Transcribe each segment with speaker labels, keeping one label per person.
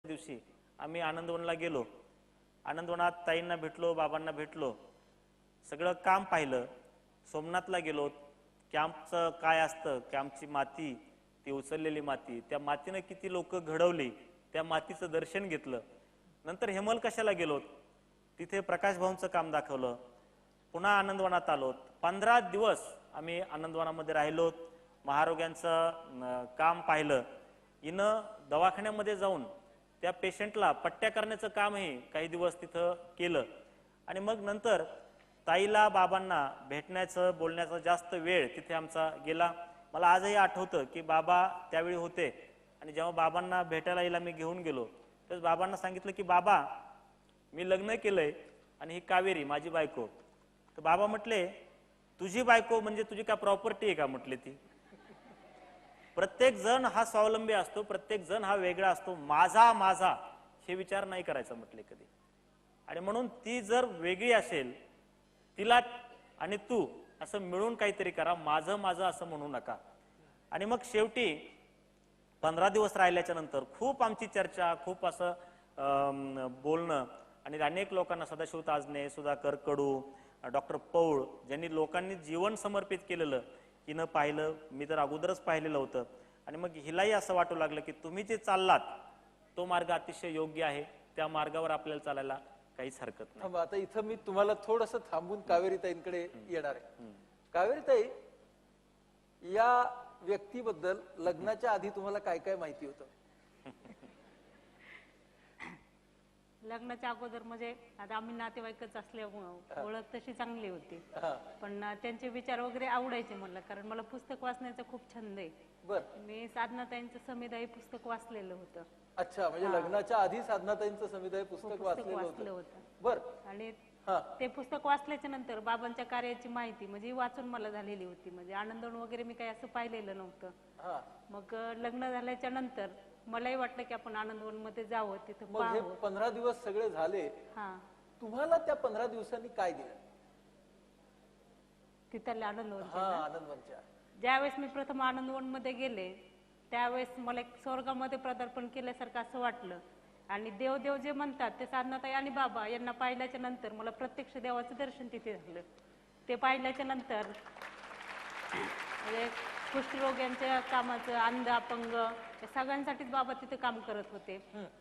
Speaker 1: दिवशी आम्ही आनंदवनला गेलो. आनंदवनात ताईंना भेटलो, बाबांना भेटलो, सगळं काम पाहिलं. सोमनाथला गेलो. कॅम्पचं काय असतं, कॅम्पची माती, ती उचललेली माती, त्या मातीनं किती लोक घडवली, त्या मातीचं दर्शन घेतलं. नंतर हेमलकशाला गेलो, तिथे प्रकाश भाऊंचं काम दाखवलं. पुन्हा आनंदवनात आलो. 15 दिवस आम्ही आनंदवनामध्ये राहिलो. महारोग्यांचं काम पाहिलं. इनं दवाखान्यामध्ये जाऊन त्या पेशंटला पट्ट्या करण्याचं कामही काही दिवस तिथं केलं. आणि मग नंतर ताईला बाबांना भेटण्याचं बोलण्याचा जास्त वेळ तिथे आमचा गेला. मला आजही आठवतं की बाबा त्यावेळी होते आणि जेव्हा बाबांना भेटायला यायला मी घेऊन गेलो तर बाबांना सांगितलं की बाबा मी लग्न केलंय आणि ही कावेरी माझी बायको. तर बाबा म्हटले तुझी बायको म्हणजे तुझी काय प्रॉपर्टी आहे का म्हटले. ती प्रत्येक जण हा स्वावलंबी असतो, प्रत्येक जण हा वेगळा असतो. माझा माझा हे विचार नाही करायचा म्हटले कधी. आणि म्हणून ती जर वेगळी असेल तिला आणि तू असं मिळून काहीतरी करा, माझं माझं असं म्हणू नका. आणि मग शेवटी 15 दिवस राहिल्याच्या नंतर खूप आमची चर्चा, खूप असं बोलणं आणि अनेक लोकांना, सदाशिव ताजने, सुधाकर कडू, डॉक्टर पौळ, ज्यांनी लोकांनी जीवन समर्पित केलेलं हिनं पाहिलं. मी तर अगोदरच पाहिलेलं होतं. आणि मग हिलाही असं वाटू लागलं की तुम्ही जे चाललात तो मार्ग अतिशय योग्य आहे, त्या मार्गावर आपल्याला चालायला काहीच हरकत नाही.
Speaker 2: आता इथं मी तुम्हाला थोडस थांबून कावेरीताईंकडे येणार आहे. कावेरीताई, या व्यक्तीबद्दल लग्नाच्या आधी तुम्हाला काय काय माहिती होतं?
Speaker 3: लग्नाच्या अगोदर म्हणजे आता आम्ही नातेवाईकच असल्यामुळं ओळख तशी चांगली होती, पण त्यांचे विचार वगैरे आवडायचे मला, कारण मला पुस्तक वाचण्याचा खूप छंद आहे.
Speaker 2: बर,
Speaker 3: मी साधनाताईंचं समीदाई पुस्तक वाचलेलं होतं.
Speaker 2: अच्छा, म्हणजे लग्नाच्या आधी साधनाताईंचं समीदाई पुस्तक वाचलेलं
Speaker 3: होतं.
Speaker 2: बर,
Speaker 3: आणि ते पुस्तक वाचल्याच्या नंतर बाबांच्या कार्याची माहिती म्हणजे वाचून मला झालेली होती. म्हणजे आनंदवन वगैरे मी काही असं पाहिलेलं नव्हतं. मग लग्न झाल्याच्या नंतर मलाही वाटलं की आपण आनंदवन मध्ये जावं, तिथं
Speaker 2: मग हे 15 दिवस सगळे झाले, तुम्हाला त्या 15 दिवसांनी काय दिलं
Speaker 3: तिथल्या आनंदवन?
Speaker 2: आनंदवनच्या
Speaker 3: ज्यावेळेस मी प्रथम आनंदवन मध्ये गेले त्यावेळेस मला एक स्वर्गामध्ये पदार्पण केल्यासारखं असं वाटलं. आणि देवदेव जे म्हणतात ते साधनाताई आणि बाबा यांना पाहिल्याच्या नंतर मला प्रत्यक्ष देवाचं दर्शन तिथे झालं. ते पाहिल्याच्या नंतर म्हणजे कुष्ठरोग्यांच्या कामाचं, अंध अपंग या सगळ्यांसाठीच बाबा तिथे काम करत होते.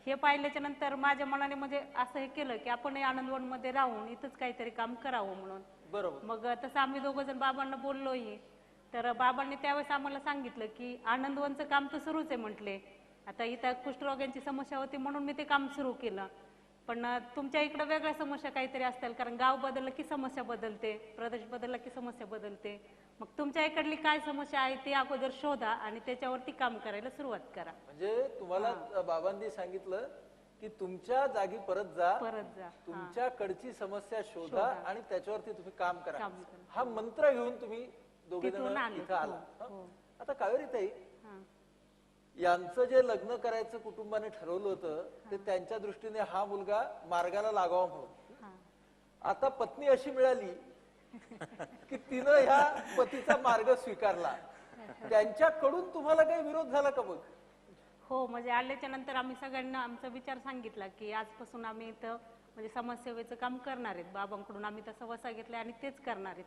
Speaker 3: हे पाहिल्याच्या नंतर माझ्या मनाने म्हणजे असं हे केलं की आपण आनंदवन मध्ये राहून इथंच काहीतरी काम करावं म्हणून.
Speaker 2: बरोबर.
Speaker 3: मग तसं आम्ही दोघं जण बाबांना बोललोही, तर बाबांनी त्यावेळेस आम्हाला सांगितलं की आनंदवनचं काम तर सुरूच आहे म्हटले. आता इथं कुष्ठरोग्यांची समस्या होती म्हणून मी ते काम सुरू केलं, पण तुमच्या इकडे वेगळ्या समस्या काहीतरी असतील, कारण गाव बदललं की समस्या बदलते, प्रदेश बदलला की समस्या बदलते. मग तुमच्या इकडली काय समस्या आहे ते अगोदर शोधा आणि त्याच्यावरती काम करायला सुरुवात करा.
Speaker 2: म्हणजे तुम्हाला बाबांनी सांगितलं की तुमच्या जागी परत जा, तुमच्याकडची समस्या शोधा आणि त्याच्यावरती तुम्ही काम करा. हा मंत्र घेऊन तुम्ही दोघे जण इथं आला. आता कावेरीताई, यांचं जे लग्न करायचं कुटुंबाने ठरवलं होतं ते त्यांच्या दृष्टीने हा मुलगा मार्गाला लागावा म्हणून. आता पत्नी अशी मिळाली की तिनं ह्या पतीचा मार्ग स्वीकारला, त्यांच्याकडून तुम्हाला काही विरोध झाला का? मग
Speaker 3: हो, म्हणजे आल्याच्या नंतर आम्ही सगळ्यांना आमचा विचार सांगितला की आजपासून आम्ही इथं म्हणजे समाजसेवेचं काम करणार आहेत. बाबांकडून आम्ही तसा वसा घेतला आणि तेच करणार आहेत.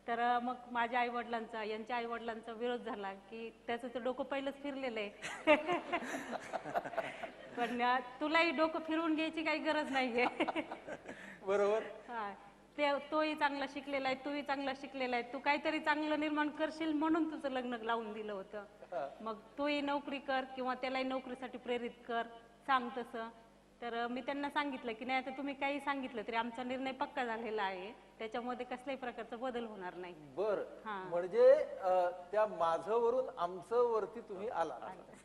Speaker 3: तर मग माझ्या आई वडिलांचा, यांच्या आई वडिलांचा विरोध झाला की त्याचं तर डोकं पहिलंच फिरलेलं आहे पण तुलाही डोकं फिरवून घ्यायची काही गरज नाहीये.
Speaker 2: बरोबर.
Speaker 3: तोही चांगला शिकलेला आहे, तूही चांगला शिकलेला आहे, तू काहीतरी चांगलं निर्माण करशील म्हणून तुझं लग्न लावून दिलं होतं. मग तूही नोकरी कर किंवा त्यालाही नोकरीसाठी प्रेरित कर, सांग तसं. तर मी त्यांना सांगितलं की नाही, आता तुम्ही काही सांगितलं तरी आमचा निर्णय पक्का झालेला आहे, त्याच्यामध्ये कसल्याही प्रकारचा बदल होणार नाही.
Speaker 2: बर, म्हणजे त्या माझं वरून आमचं वरती तुम्ही आला,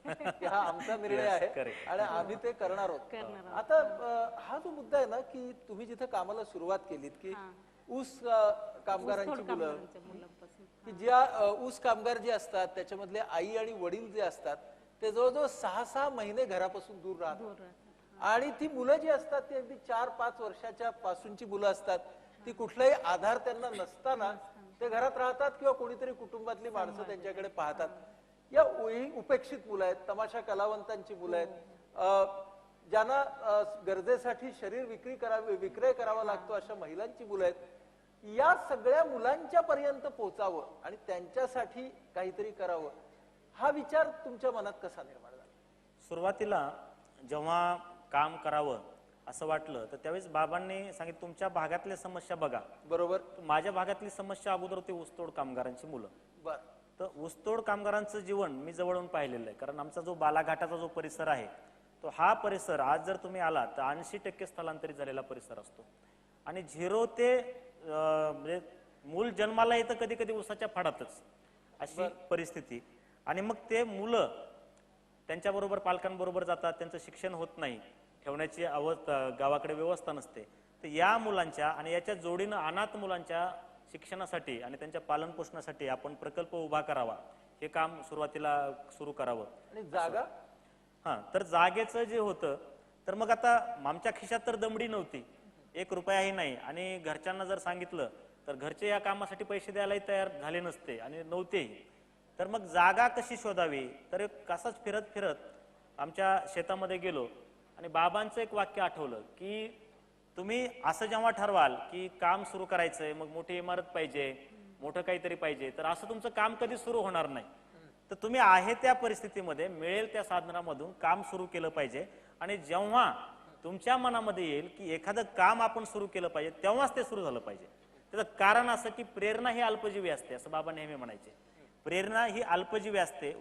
Speaker 2: हा आमचा निर्णय आहे आणि आम्ही ते करणार आहोत. आता हा जो मुद्दा आहे ना की तुम्ही जिथे कामाला सुरुवात केलीत की ऊस कामगारांची मुलं, की ज्या ऊस कामगार जे असतात त्याच्यामधले आई आणि वडील जे असतात ते जवळजवळ 6-6 महिने घरापासून दूर राहतात. आणि ती मुलं जी असतात ती अगदी 4-5 वर्षाच्या पासूनची मुलं असतात. ती कुठलाही आधार त्यांना नसताना ते घरात राहतात किंवा कोणीतरी कुटुंबातली माणसं त्यांच्याकडे पाहतात. या उपेक्षित मुलं आहेत, तमाशा कलावंतांची मुलं आहेत, ज्यांना गरजेसाठी शरीर विक्रय करावा लागतो अशा महिलांची मुलं आहेत, या सगळ्या मुलांच्या पर्यंत पोहोचावं आणि त्यांच्यासाठी काहीतरी करावं, हा विचार तुमच्या मनात कसा निर्माण झाला?
Speaker 1: सुरुवातीला जेव्हा काम करावं असं वाटलं तर त्यावेळेस बाबांनी सांगितलं तुमच्या भागातल्या समस्या बघा.
Speaker 2: बरोबर.
Speaker 1: माझ्या भागातली समस्या अगोदर होती ऊसतोड कामगारांची मुलं.
Speaker 2: बर.
Speaker 1: तर ऊसतोड कामगारांचं जीवन मी जवळून पाहिलेलं आहे, कारण आमचा जो बालाघाटाचा जो परिसर आहे तो हा परिसर आज जर तुम्ही आला तर 80% स्थलांतरित झालेला परिसर असतो आणि 0 ते म्हणजे मूल जन्माला येतं कधी कधी ऊसाच्या फाडातच अशी परिस्थिती. आणि मग ते मुलं त्यांच्याबरोबर पालकांबरोबर जातात, त्यांचं शिक्षण होत नाही, ठेवण्याची गावाकडे व्यवस्था नसते. तर या मुलांच्या आणि याच्या जोडीनं अनाथ मुलांच्या शिक्षणासाठी आणि त्यांच्या पालनपोषणासाठी आपण प्रकल्प उभा करावा, हे काम सुरुवातीला सुरू करावं.
Speaker 2: आणि जागा?
Speaker 1: हां, तर जागेचं जे होतं तर मग आता आमच्या खिशात तर दमडी नव्हती, 1 रुपयाही नाही आणि घरच्यांना जर सांगितलं तर घरचे या कामासाठी पैसे द्यायलाही तयार झाले नसते आणि नव्हतेही. तर मग जागा कशी शोधावी, तर एक कसंच फिरत फिरत आमच्या शेतामध्ये गेलो आणि बाबांचं एक वाक्य आठवलं की तुम्ही असं जेव्हा ठरवाल की काम सुरू करायचंय, मग मोठी इमारत पाहिजे, मोठं काहीतरी पाहिजे, तर असं तुमचं काम कधी सुरू होणार नाही. तर तुम्ही आहे त्या परिस्थितीमध्ये मिळेल त्या साधनामधून काम सुरू केलं पाहिजे आणि जेव्हा तुमच्या मनामध्ये येईल की एखादं काम आपण सुरू केलं पाहिजे तेव्हाच ते सुरू झालं पाहिजे. त्याचं कारण असं की प्रेरणा ही अल्पजीवी असते, असं बाबा नेहमी म्हणायचे. प्रेरणा ही अल्पजीवी असते.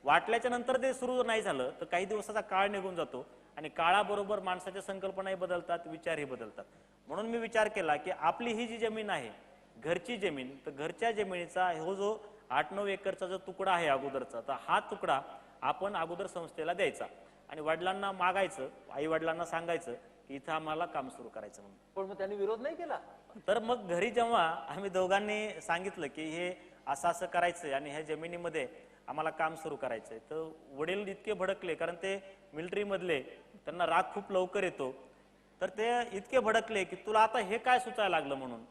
Speaker 1: वाटल्याच्या नंतर ते सुरू नाही झालं तर काही दिवसाचा काळ निघून जातो आणि काळाबरोबर माणसाच्या संकल्पनाही बदलतात, विचारही बदलतात. म्हणून मी विचार केला की आपली ही जी जमीन आहे घरची जमीन, तर घरच्या जमिनीचा हो जो 8-9 एकरचा जो तुकडा आहे अगोदरचा, तर हा तुकडा आपण अगोदर संस्थेला द्यायचा आणि वडिलांना मागायचं, आई वडिलांना सांगायचं की इथं आम्हाला काम सुरू करायचं म्हणून.
Speaker 2: पण मग त्यांनी विरोध नाही केला?
Speaker 1: तर मग घरी जेव्हा आम्ही दोघांनी सांगितलं की हे असं असं करायचंय आणि ह्या जमिनीमध्ये आम्हाला काम सुरू करायचंय, तर वडील इतके भडकले, कारण ते मिलिटरी मधले, त्यांना राग खूप लवकर येतो. तर ते इतके भडकले की तुला आता हे काय सुचायला लागलं म्हणून.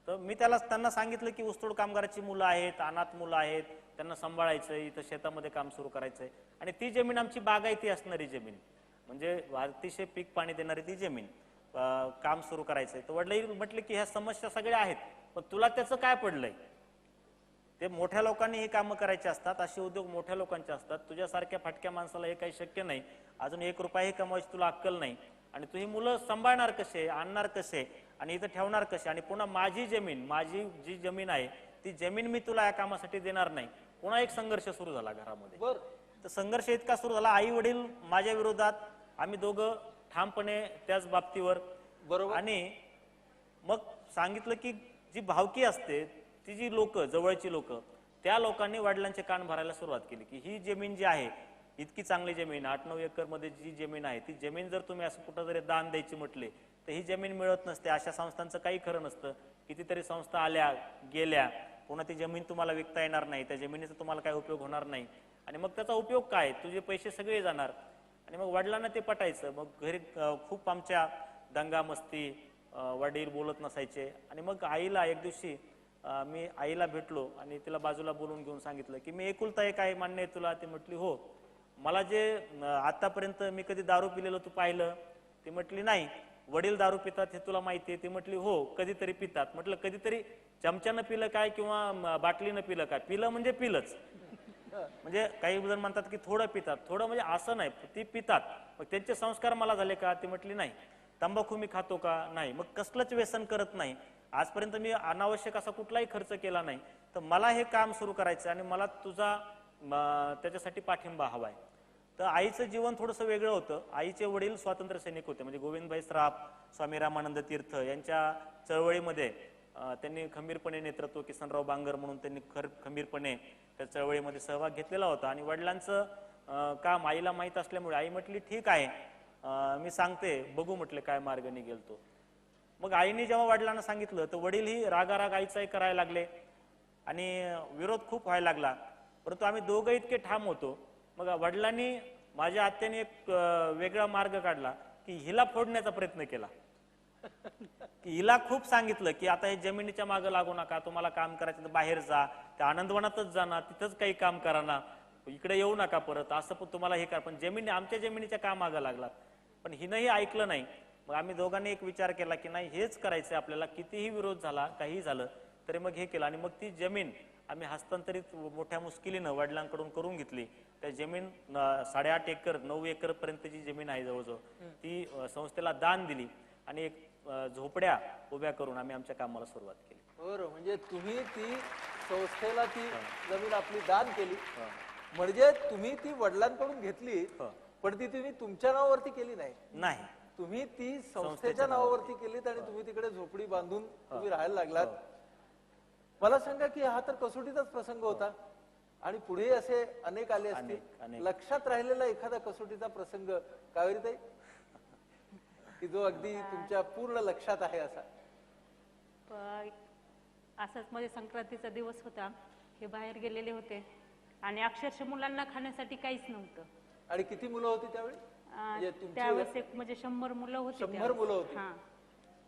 Speaker 1: तर मी त्यांना सांगितलं की ऊसतोड कामगाराची मुलं आहेत, अनाथ मुलं आहेत, त्यांना सांभाळायचंय, इथं शेतामध्ये काम सुरू करायचंय आणि ती जमीन आमची बागायती असणारी जमीन, म्हणजे अतिशय पीक पाणी देणारी ती जमीन, काम सुरू करायचंय. तर वडील म्हटले की ह्या समस्या सगळ्या आहेत, पण तुला त्याचं काय पडलंय. ते मोठ्या लोकांनी ही कामं करायची असतात, असे उद्योग मोठ्या लोकांचे असतात, तुझ्यासारख्या फाटक्या माणसाला हे काही शक्य नाही, अजून 1 रुपयाही कमवायची तुला अक्कल नाही आणि तू ही मुलं सांभाळणार कसे, आणणार कसे आणि इथं ठेवणार कसे. आणि पुन्हा माझी जी जमीन आहे ती जमीन मी तुला या कामासाठी देणार नाही. पुन्हा एक संघर्ष सुरू झाला घरामध्ये. तर संघर्ष इतका सुरू झाला, आई वडील माझ्या विरोधात, आम्ही दोघं ठामपणे त्याच बाबतीवर.
Speaker 2: बरोबर.
Speaker 1: आणि मग सांगितलं की जी भावकी असते ती जी लोक, जवळची लोक, त्या लोकांनी वडिलांचे कान भरायला सुरुवात केली की ही जमीन जी आहे, इतकी चांगली जमीन, 8-9 एकर मध्ये जी जमीन आहे, ती जमीन जर तुम्ही असं कुठं जरी दान द्यायची म्हटले तर ही जमीन मिळत नसते. अशा संस्थांचं काही खरं नसतं. कितीतरी संस्था आल्या गेल्या, पुन्हा ती जमीन तुम्हाला विकता येणार नाही, त्या जमिनीचा तुम्हाला काही उपयोग होणार नाही आणि मग त्याचा उपयोग काय, तुझे पैसे सगळे जाणार. आणि मग वडिलांना ते पटायचं. मग घरी खूप आमच्या दंगा मस्ती, वडील बोलत नसायचे. आणि मग आईला एक दिवशी मी आईला भेटलो आणि तिला बाजूला बोलून घेऊन सांगितलं की मी एकुलता एक आहे, मान्य आहे तुला. ती म्हटली हो. मला जे आतापर्यंत मी कधी दारू पिलेलं तू पाहिलं? ती म्हटली नाही. वडील दारू पितात हे तुला माहिती आहे? ती म्हटली हो, कधीतरी पितात. म्हटलं कधीतरी चमच्यानं पिलं काय किंवा बाटलीनं पिलं काय? पिलं म्हणजे पिलंच. म्हणजे काही जण म्हणतात की थोडं पितात, थोडं म्हणजे असं नाही, ती पितात. मग त्यांचे संस्कार मला झाले का? ती म्हटली नाही. तंबाखू मी खातो का? नाही. मग कसलंच व्यसन करत नाही, आजपर्यंत मी अनावश्यक असा कुठलाही खर्च केला नाही. तर मला हे काम सुरू करायचं आणि मला तुझा त्याच्यासाठी पाठिंबा हवाय. तर आईचं जीवन थोडंसं वेगळं होतं. आईचे वडील स्वातंत्र्य सैनिक होते, म्हणजे गोविंदभाई श्राप, स्वामी रामानंद तीर्थ यांच्या चळवळीमध्ये त्यांनी खंबीरपणे नेतृत्व, किसनराव बांगर म्हणून त्यांनी खंबीरपणे त्या चळवळीमध्ये सहभाग घेतलेला होता. आणि वडिलांचं काम आईला माहीत असल्यामुळे आई म्हटली ठीक आहे, मी सांगते, बघू म्हटले काय मार्ग निघेल तो. मग आईने जेव्हा वडिलांना सांगितलं तर वडील ही रागाराग आईचाही करायला लागले आणि विरोध खूप व्हायला लागला. परंतु आम्ही दोघं इतके ठाम होतो. मग वडिलांनी, माझ्या आत्याने एक वेगळा मार्ग काढला की हिला फोडण्याचा प्रयत्न केला. की हिला खूप सांगितलं की आता हे जमिनीच्या मागं लागू नका, तुम्हाला काम करायचं तर बाहेर जा, त्या आनंदवनातच जा ना, तिथंच काही काम करा ना. इकडे येऊ नका परत, असं पण तुम्हाला हे करा. पण आमच्या जमिनीच्या का मागं लागला. पण हिनंही ऐकलं नाही. मग आम्ही दोघांनी एक विचार केला की नाही, हेच करायचं आपल्याला, कितीही विरोध झाला, काहीही झालं तरी मग हे केलं. आणि मग ती जमीन आम्ही हस्तांतरित मोठ्या मुश्किलीनं वडिलांकडून करून घेतली. त्या जमीन 8.5 एकर 9 एकर पर्यंतची जमीन आहे जवळजवळ, ती संस्थेला दान दिली आणि एक झोपड्या उभ्या करून आम्ही आमच्या कामाला सुरुवात केली.
Speaker 2: बरं, म्हणजे तुम्ही ती संस्थेला ती जमीन आपली दान केली, म्हणजे तुम्ही ती वडिलांकडून घेतली, पण ती तुम्ही तुमच्या नावावरती केली
Speaker 1: नाही,
Speaker 2: तुम्ही ती संस्थेच्या नावावरती केलीत आणि तुम्ही तिकडे झोपडी बांधून तुम्ही राहायला लागलात. मला सांगा की हा तर कसोटीचाच प्रसंग होता आणि पुढे असे अनेक आले असतील. लक्षात राहिलेला एखादा कसोटीचा प्रसंग कावेरीताई की जो अगदी तुमच्या पूर्ण लक्षात आहे असा?
Speaker 3: असंच म्हणजे संक्रांतीचा दिवस होता, हे बाहेर गेलेले होते आणि अक्षरशः मुलांना खाण्यासाठी काहीच नव्हतं.
Speaker 2: आणि किती मुलं होती त्यावेळी?
Speaker 3: त्यावेळेस एक म्हणजे 100 मुलं होती.
Speaker 2: 100 मुलं होती.
Speaker 3: हा,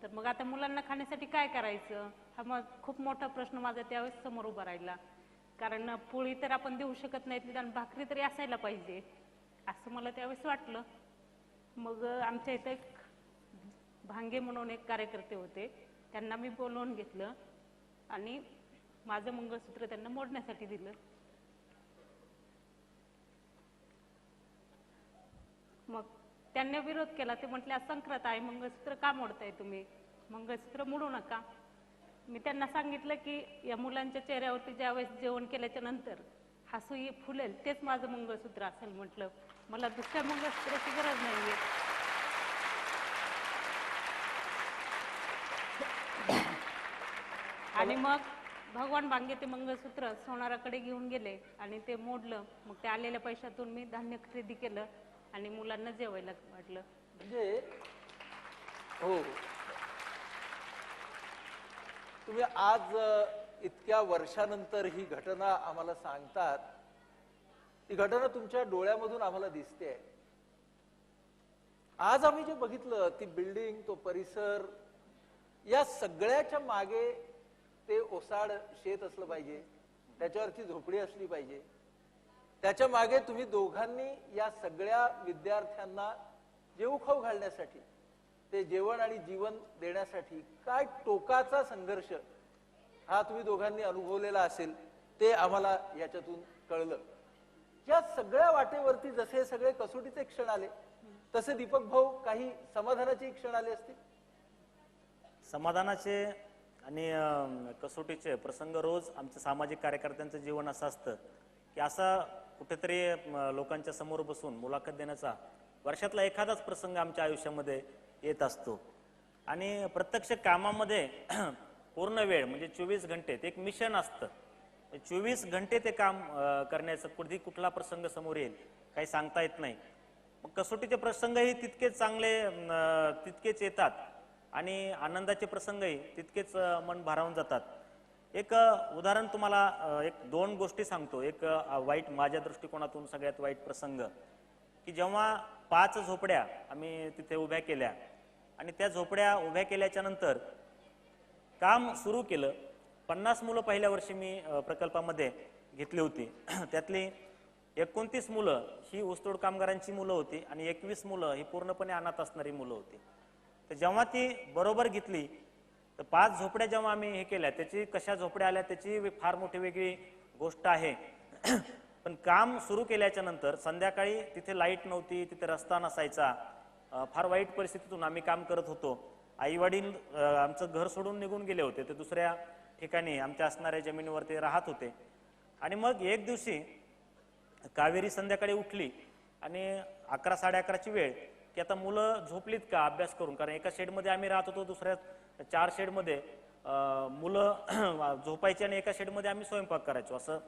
Speaker 3: तर मग आता मुलांना खाण्यासाठी काय करायचं, हा मग खूप मोठा प्रश्न माझा त्यावेळेस समोर उभा राहिला. कारण पोळी तर आपण देऊ शकत नाहीत, निदान भाकरी तरी असायला पाहिजे असं मला त्यावेळेस वाटलं. मग आमच्या इथं एक भांगे म्हणून एक कार्यकर्ते होते, त्यांना मी बोलवून घेतलं आणि माझं मंगळसूत्र त्यांना मोडण्यासाठी दिलं. मग त्यांनी विरोध केला. ते म्हटले आज संक्रांत आहे, मंगळसूत्र का मोडताय तुम्ही, मंगळसूत्र मोडू नका. मी त्यांना सांगितलं की या मुलांच्या चेहऱ्यावरती ज्यावेळेस जेवण केल्याच्या नंतर हसू फुलेल तेच माझं मंगळसूत्र असेल. म्हटलं मला दुसऱ्या मंगळसूत्राची गरज नाहीये. आणि मग भगवान भांगे ते मंगळसूत्र सोनाराकडे घेऊन गेले आणि ते मोडलं. मग त्या आलेल्या पैशातून मी धान्य खरेदी केलं आणि मुलांना जेवायला वाटलं.
Speaker 2: म्हणजे हो, तुम्ही आज इतक्या वर्षानंतर ही घटना आम्हाला सांगतात, ती घटना तुमच्या डोळ्यामधून आम्हाला दिसते. आज आम्ही जे बघितलं, ती बिल्डिंग, तो परिसर, या सगळ्याच्या मागे ते ओसाड शेत असलं पाहिजे, त्याच्यावरची झोपडी असली पाहिजे, त्याच्या मागे तुम्ही दोघांनी या सगळ्या विद्यार्थ्यांना जेवू खाऊ घालण्यासाठी, ते जेवण आणि जीवन देण्यासाठी काय टोकाचा संघर्ष हा तुम्ही दोघांनी अनुभवलेला असेल ते आम्हाला याच्यातून कळलं. या सगळ्या वाटेवरती जसे सगळे कसोटीचे क्षण आले, तसे दीपक भाऊ काही समाधानाचे क्षण आले असतील?
Speaker 1: समाधानाचे आणि कसोटीचे प्रसंग रोज आमच्या सामाजिक कार्यकर्त्यांचं जीवन असं असतं की असा कुठेतरी लोकांच्या समोर बसून मुलाखत देण्याचा वर्षातला एखादाच प्रसंग आमच्या आयुष्यामध्ये येत असतो. आणि प्रत्यक्ष कामामध्ये पूर्ण वेळ म्हणजे 24 घंटे ते एक मिशन असतं. 24 घंटे ते काम करण्याचं कधी कुठला प्रसंग समोर येईल काही सांगता येत नाही. मग कसोटीचे प्रसंगही तितकेच चांगले तितकेच येतात आणि आनंदाचे प्रसंगही तितकेच मन भारावून जातात. एक उदाहरण तुम्हाला एक 2 गोष्टी सांगतो. एक वाईट माझ्या दृष्टिकोनातून सगळ्यात वाईट प्रसंग की जेव्हा 5 झोपड्या आम्ही तिथे उभ्या केल्या आणि त्या झोपड्या उभ्या केल्याच्या नंतर काम सुरू केलं. 50 मुलं पहिल्या वर्षी मी प्रकल्पामध्ये घेतली होती. त्यातली 29 मुलं ही ऊसतोड कामगारांची मुलं होती आणि 21 मुलं ही पूर्णपणे अनाथ असणारी मुलं होती. तर जेव्हा ती बरोबर घेतली तर 5 झोपड्या जेव्हा आम्ही हे केल्या, त्याची कशा झोपड्या आल्या त्याची फार मोठी वेगळी गोष्ट आहे. पण काम सुरू केल्याच्या नंतर संध्याकाळी तिथे लाईट नव्हती, तिथे रस्ता नसायचा, फार वाईट परिस्थितीतून आम्ही काम करत होतो. आई वडील आमचं घर सोडून निघून गेले होते, ते दुसऱ्या ठिकाणी आमच्या असणाऱ्या जमिनीवरती राहत होते. आणि मग एक दिवशी कावेरी संध्याकाळी उठली आणि 11 साडे11ची वेळ की आता मुलं झोपलीत का अभ्यास करून, कारण एका शेडमध्ये आम्ही राहत होतो, दुसऱ्या 4 शेडमध्ये मुलं झोपायची आणि एका शेडमध्ये आम्ही स्वयंपाक करायचो. असं